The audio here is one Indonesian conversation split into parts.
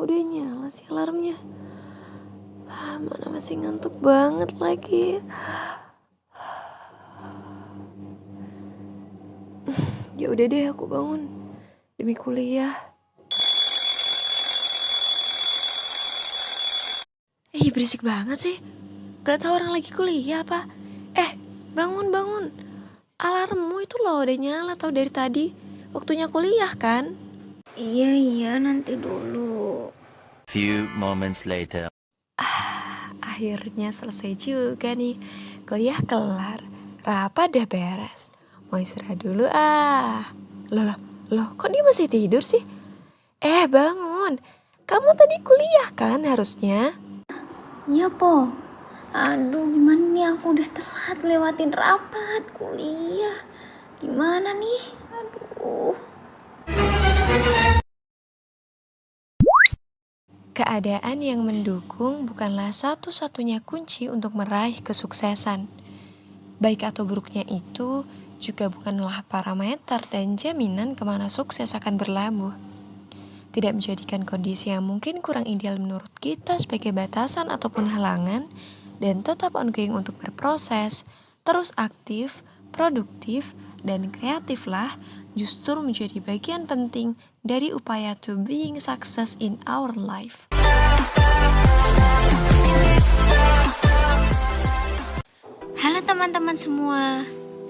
udah nyala sih alarmnya? Mana masih ngantuk banget lagi. Ya udah deh, aku bangun demi kuliah. Berisik banget sih. Gak tau orang lagi kuliah apa? Bangun. Alarmmu itu loh udah nyala tau dari tadi. Waktunya kuliah kan? Iya, nanti dulu. Few moments later. Akhirnya selesai juga nih. Kuliah kelar, rapat dah beres. Mau istirahat dulu ah. Loh, kok dia masih tidur sih? Bangun. Kamu tadi kuliah kan harusnya? Iya, Po. Aduh, gimana nih, aku udah telat lewatin rapat kuliah. Gimana nih? Aduh. Keadaan yang mendukung bukanlah satu-satunya kunci untuk meraih kesuksesan. Baik atau buruknya itu juga bukanlah parameter dan jaminan kemana sukses akan berlabuh. Tidak menjadikan kondisi yang mungkin kurang ideal menurut kita sebagai batasan ataupun halangan, dan tetap ongoing untuk berproses, terus aktif, produktif, dan kreatiflah justru menjadi bagian penting dari upaya to being success in our life. Halo teman-teman semua.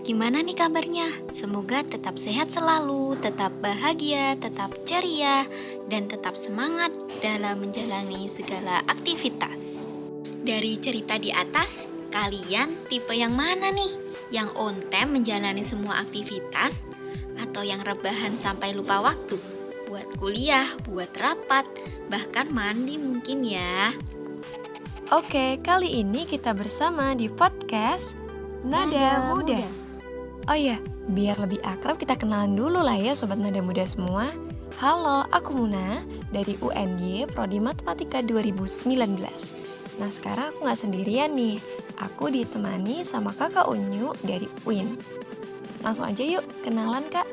Gimana nih kabarnya? Semoga tetap sehat selalu, tetap bahagia, tetap ceria, dan tetap semangat dalam menjalani segala aktivitas. Dari cerita di atas, kalian tipe yang mana nih? Yang on time menjalani semua aktivitas? Atau yang rebahan sampai lupa waktu? Buat kuliah, buat rapat, bahkan mandi mungkin ya. Oke, kali ini kita bersama di podcast Nada Muda. Oh iya, biar lebih akrab kita kenalan dulu lah ya Sobat Nada Muda semua. Halo, aku Muna dari UNY Prodi Matematika 2019. Nah sekarang aku gak sendirian nih, aku ditemani sama kakak Unyu dari UIN. Langsung aja yuk, kenalan kak.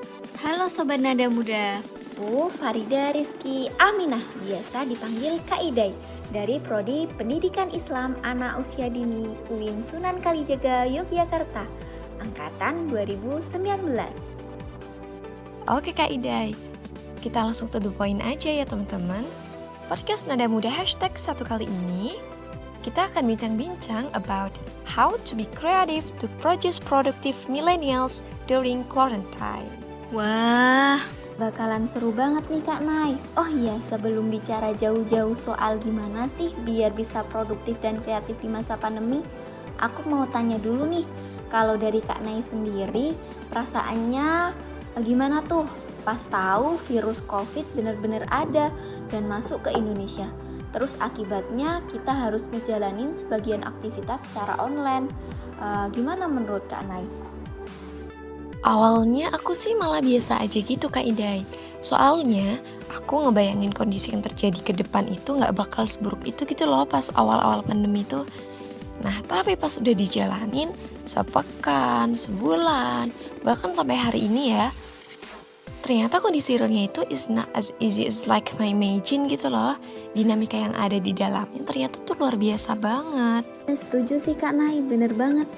Halo Sobat Nada Muda, Bu Farida Rizky Aminah, biasa dipanggil Kak Idai, dari Prodi Pendidikan Islam Anak Usia Dini UIN Sunan Kalijaga, Yogyakarta, Angkatan 2019. Oke Kak Idai, kita langsung to the point aja ya teman-teman. Podcast Nada Muda hashtag 1 kali ini, kita akan bincang-bincang about how to be creative to produce productive millennials during quarantine. Wah, bakalan seru banget nih Kak Nay. Oh iya, sebelum bicara jauh-jauh soal gimana sih biar bisa produktif dan kreatif di masa pandemi, aku mau tanya dulu nih, kalau dari Kak Nay sendiri, perasaannya gimana tuh pas tahu virus COVID benar-benar ada dan masuk ke Indonesia? Terus akibatnya kita harus ngejalanin sebagian aktivitas secara online. Gimana menurut Kak Nay? Awalnya aku sih malah biasa aja gitu Kak Idai. Soalnya aku ngebayangin kondisi yang terjadi ke depan itu gak bakal seburuk itu gitu loh pas awal-awal pandemi itu. Nah tapi pas udah dijalanin sepekan, sebulan, bahkan sampai hari ini ya, ternyata kondisi realnya itu is not as easy as like my imagine gitu loh. Dinamika yang ada di dalamnya ternyata tuh luar biasa banget. Setuju sih Kak Nay, bener banget.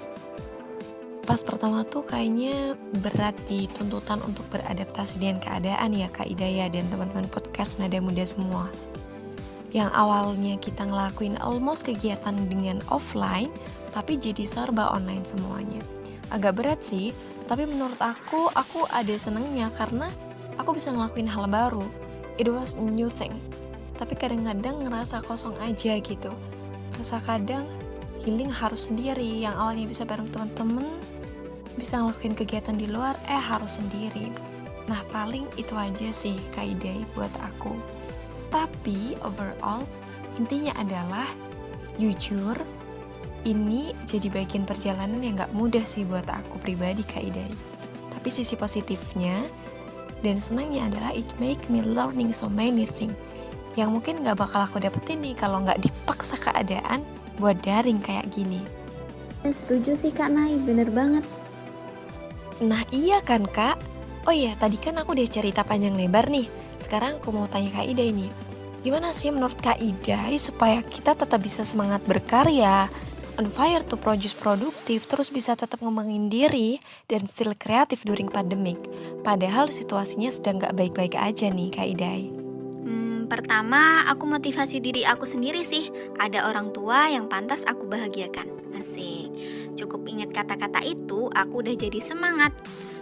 Pas pertama tuh kayaknya berat di tuntutan untuk beradaptasi dengan keadaan ya Kak Idaya dan teman-teman podcast Nada Muda semua. Yang awalnya kita ngelakuin almost kegiatan dengan offline, tapi jadi serba online semuanya. Agak berat sih, tapi menurut aku ada senengnya karena aku bisa ngelakuin hal baru. It was a new thing. Tapi kadang-kadang ngerasa kosong aja gitu. Rasa kadang healing harus sendiri, yang awalnya bisa bareng teman-teman, bisa ngelakuin kegiatan di luar, harus sendiri. Nah paling itu aja sih Kak Idai buat aku. Tapi overall intinya adalah jujur, ini jadi bagian perjalanan yang gak mudah sih buat aku pribadi Kak Idai. Tapi sisi positifnya dan senangnya adalah it make me learning so many things yang mungkin gak bakal aku dapetin nih kalau gak dipaksa keadaan buat daring kayak gini. Setuju sih Kak Nay, bener banget. Nah iya kan Kak? Oh iya, tadi kan aku udah cerita panjang lebar nih. Sekarang aku mau tanya Kak Ida ini. Gimana sih menurut Kak Idai supaya kita tetap bisa semangat berkarya, on fire to produce produktif, terus bisa tetap ngembangin diri dan still kreatif during pandemic? Padahal situasinya sedang gak baik-baik aja nih Kak Idai. Pertama, aku motivasi diri aku sendiri sih. Ada orang tua yang pantas aku bahagiakan. Asik. Cukup ingat kata-kata itu, aku udah jadi semangat.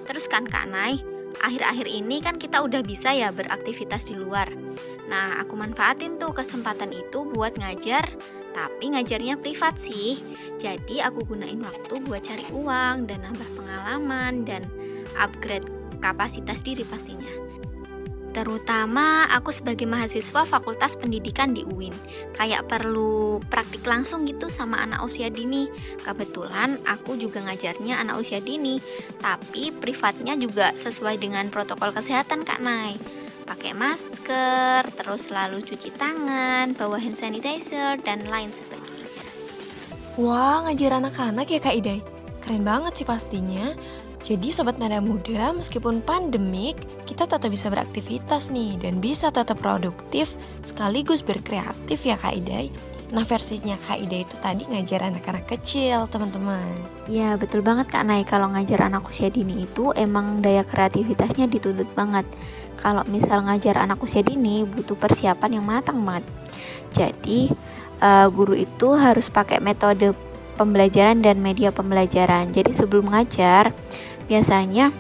Terus kan Kak Nay, akhir-akhir ini kan kita udah bisa ya beraktivitas di luar. Nah, aku manfaatin tuh kesempatan itu buat ngajar, tapi ngajarnya privat sih. Jadi aku gunain waktu buat cari uang dan nambah pengalaman dan upgrade kapasitas diri pastinya. Terutama aku sebagai mahasiswa Fakultas Pendidikan di UIN, kayak perlu praktik langsung gitu sama anak usia dini. Kebetulan aku juga ngajarnya anak usia dini, tapi privatnya juga sesuai dengan protokol kesehatan Kak Nay. Pakai masker, terus selalu cuci tangan, bawa hand sanitizer, dan lain sebagainya. Wah, ngajar anak-anak ya Kak Idai. Keren banget sih pastinya. Jadi Sobat Nada Muda, meskipun pandemik, kita tetap bisa beraktivitas nih dan bisa tetap produktif sekaligus berkreatif ya Kak Idai. Nah, versinya Kak Idai itu tadi ngajar anak-anak kecil, teman-teman. Ya betul banget Kak Nay, kalau ngajar anak usia dini itu emang daya kreativitasnya dituntut banget. Kalau misal ngajar anak usia dini butuh persiapan yang matang banget. Jadi guru itu harus pakai metode pembelajaran dan media pembelajaran. Jadi sebelum ngajar, biasanya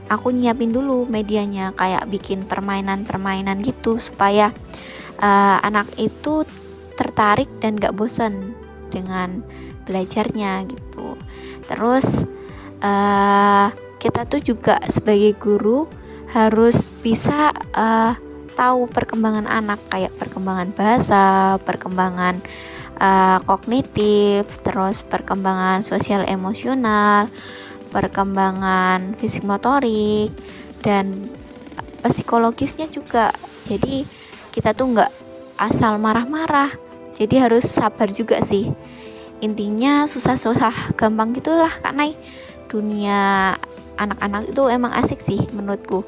aku nyiapin dulu medianya, kayak bikin permainan-permainan gitu supaya anak itu tertarik dan gak bosan dengan belajarnya gitu. Terus kita tuh juga sebagai guru harus bisa tahu perkembangan anak, kayak perkembangan bahasa, perkembangan kognitif, terus perkembangan sosial emosional, perkembangan fisik motorik, dan psikologisnya juga. Jadi kita tuh nggak asal marah-marah, jadi harus sabar juga sih. Intinya susah-susah gampang gitulah Kak Nay. Dunia anak-anak itu emang asik sih menurutku,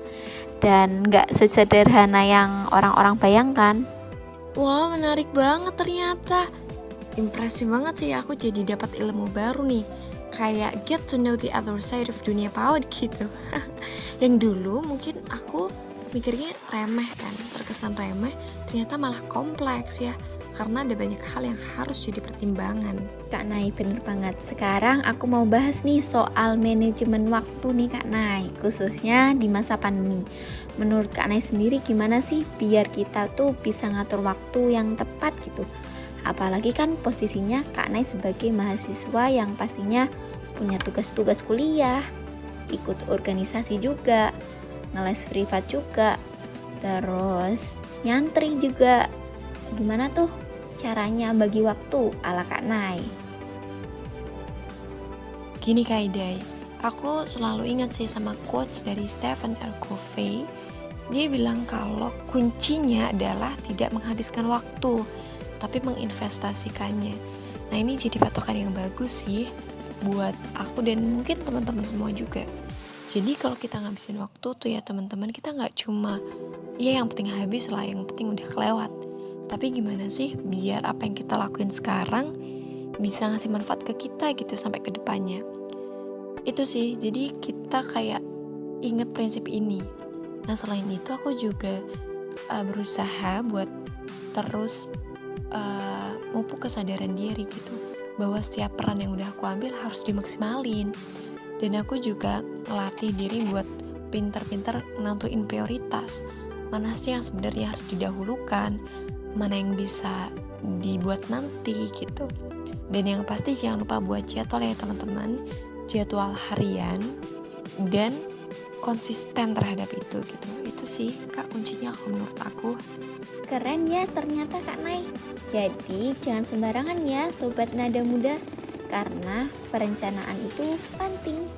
dan nggak sesederhana yang orang-orang bayangkan. Wah, menarik banget ternyata. Impresif banget sih, aku jadi dapat ilmu baru nih. Kayak get to know the other side of dunia PAUD gitu. Yang dulu mungkin aku mikirnya remeh kan, terkesan remeh, ternyata malah kompleks ya. Karena ada banyak hal yang harus jadi pertimbangan. Kak Nay, bener banget. Sekarang aku mau bahas nih soal manajemen waktu nih Kak Nay, khususnya di masa pandemi. Menurut Kak Nay sendiri gimana sih biar kita tuh bisa ngatur waktu yang tepat gitu? Apalagi kan posisinya Kak Nay sebagai mahasiswa yang pastinya punya tugas-tugas kuliah, ikut organisasi juga, ngeles privat juga, terus nyantri juga. Gimana tuh caranya bagi waktu ala Kak Nay? Gini Kak Idai, aku selalu ingat sih sama quotes dari Stephen R. Covey. Dia bilang kalau kuncinya adalah tidak menghabiskan waktu, tapi menginvestasikannya. Nah, ini jadi patokan yang bagus sih buat aku dan mungkin teman-teman semua juga. Jadi kalau kita ngabisin waktu tuh ya teman-teman, kita nggak cuma ya yang penting habis lah, yang penting udah kelewat. Tapi gimana sih biar apa yang kita lakuin sekarang bisa ngasih manfaat ke kita gitu sampai ke depannya. Itu sih, jadi kita kayak inget prinsip ini. Nah, selain itu aku juga berusaha buat terus mupuk kesadaran diri gitu, bahwa setiap peran yang udah aku ambil harus dimaksimalin. Dan aku juga ngelatih diri buat pintar-pintar nentuin prioritas, mana sih yang sebenarnya harus didahulukan, mana yang bisa dibuat nanti gitu. Dan yang pasti jangan lupa buat jadwal ya teman-teman, jadwal harian dan konsisten terhadap itu gitu. Itu sih Kak kuncinya kalau menurut aku. Keren ya ternyata Kak Nay. Jadi jangan sembarangan ya Sobat Nada Muda, karena perencanaan itu penting.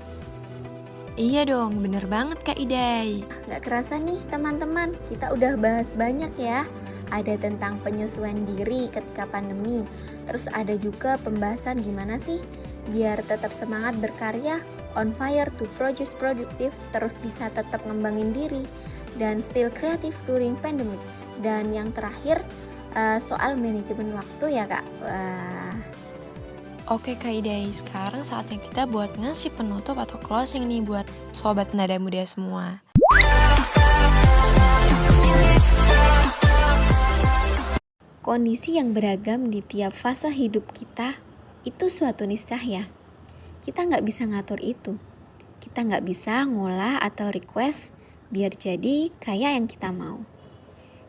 Iya dong, bener banget Kak Idai. Gak kerasa nih teman-teman, kita udah bahas banyak ya. Ada tentang penyesuaian diri ketika pandemi. Terus ada juga pembahasan gimana sih biar tetap semangat berkarya, on fire to produce produktif, terus bisa tetap ngembangin diri dan still kreatif during pandemic. Dan yang terakhir soal manajemen waktu ya Kak. Oke Kak Idai, sekarang saatnya kita buat ngasih penutup atau closing nih buat sobat nada muda semua. Kondisi yang beragam di tiap fase hidup kita itu suatu niscaya. Kita nggak bisa ngatur itu. Kita nggak bisa ngolah atau request biar jadi kayak yang kita mau.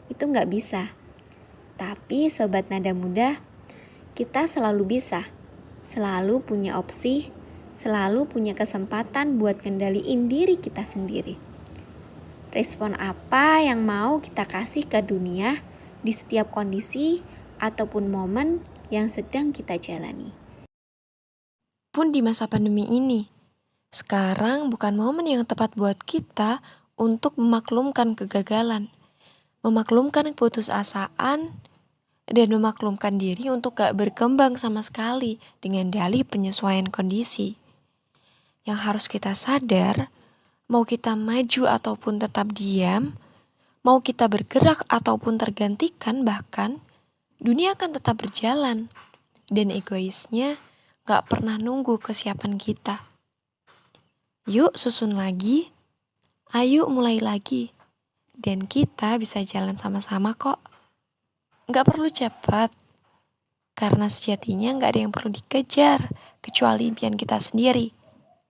Itu nggak bisa. Tapi sobat nada muda, kita selalu bisa. Selalu punya opsi, selalu punya kesempatan buat kendaliin diri kita sendiri. Respon apa yang mau kita kasih ke dunia di setiap kondisi ataupun momen yang sedang kita jalani. Pun di masa pandemi ini, sekarang bukan momen yang tepat buat kita untuk memaklumkan kegagalan, memaklumkan keputusasaan, dan memaklumkan diri untuk gak berkembang sama sekali dengan dalih penyesuaian kondisi. Yang harus kita sadar, mau kita maju ataupun tetap diam, mau kita bergerak ataupun tergantikan bahkan, dunia akan tetap berjalan. Dan egoisnya gak pernah nunggu kesiapan kita. Yuk susun lagi, ayo mulai lagi. Dan kita bisa jalan sama-sama kok. Gak perlu cepat, karena sejatinya gak ada yang perlu dikejar, kecuali impian kita sendiri.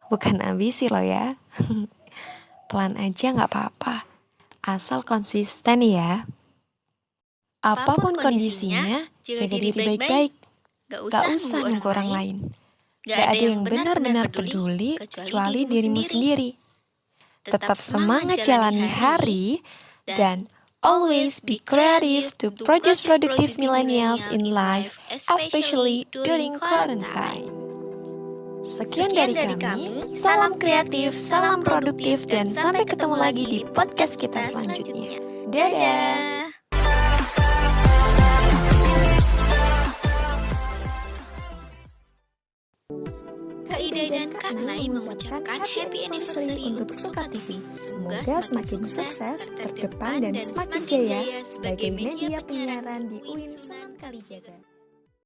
Bukan ambisi loh ya. Pelan aja gak apa-apa. Asal konsisten ya. Apapun kondisinya, jaga diri baik-baik. Gak usah nunggu orang lain. Gak ada yang benar-benar peduli kecuali dirimu sendiri. Tetap semangat jalani hari dan always be creative to produce productive millennials in life, especially during quarantine. Sekian dari kami, salam kreatif, salam produktif, dan sampai ketemu lagi di podcast kita selanjutnya. Dadah! Kak Ida dan Kak Nai mengucapkan happy anniversary untuk Suka TV. Semoga semakin sukses, terdepan, dan semakin jaya sebagai media penyiaran di UIN Sunan Kalijaga.